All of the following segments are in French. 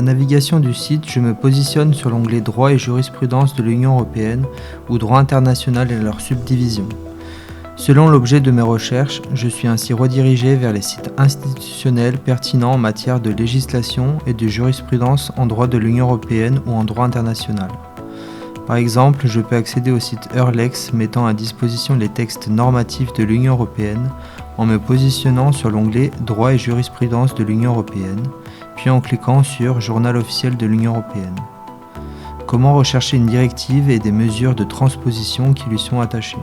navigation du site, je me positionne sur l'onglet Droit et jurisprudence de l'Union européenne ou Droit international et leurs subdivisions. Selon l'objet de mes recherches, je suis ainsi redirigé vers les sites institutionnels pertinents en matière de législation et de jurisprudence en droit de l'Union européenne ou en droit international. Par exemple, je peux accéder au site Eurlex mettant à disposition les textes normatifs de l'Union européenne en me positionnant sur l'onglet Droit et jurisprudence de l'Union européenne, puis en cliquant sur Journal officiel de l'Union européenne. Comment rechercher une directive et des mesures de transposition qui lui sont attachées.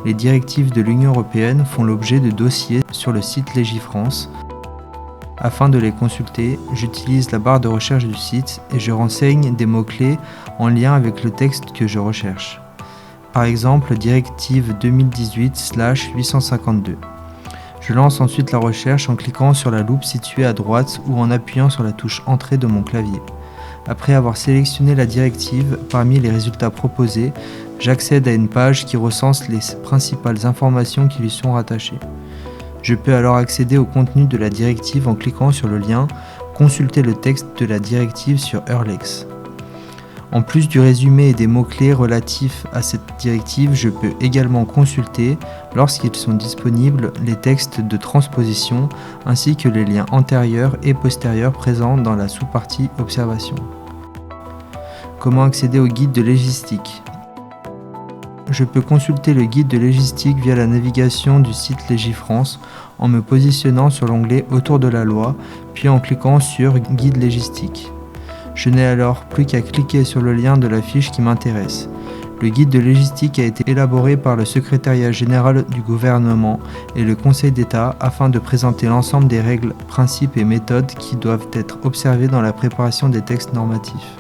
Les directives de l'Union européenne font l'objet de dossiers sur le site Légifrance. Afin de les consulter, j'utilise la barre de recherche du site et je renseigne des mots-clés en lien avec le texte que je recherche. Par exemple, directive 2018/852. Je lance ensuite la recherche en cliquant sur la loupe située à droite ou en appuyant sur la touche Entrée de mon clavier. Après avoir sélectionné la directive parmi les résultats proposés, j'accède à une page qui recense les principales informations qui lui sont rattachées. Je peux alors accéder au contenu de la directive en cliquant sur le lien « Consulter le texte de la directive sur Eurlex ». En plus du résumé et des mots-clés relatifs à cette directive, je peux également consulter, lorsqu'ils sont disponibles, les textes de transposition ainsi que les liens antérieurs et postérieurs présents dans la sous-partie « Observation ». Comment accéder au guide de légistique ? Je peux consulter le guide de légistique via la navigation du site Légifrance en me positionnant sur l'onglet Autour de la loi, puis en cliquant sur Guide légistique. Je n'ai alors plus qu'à cliquer sur le lien de la fiche qui m'intéresse. Le guide de légistique a été élaboré par le Secrétariat général du gouvernement et le Conseil d'État afin de présenter l'ensemble des règles, principes et méthodes qui doivent être observées dans la préparation des textes normatifs.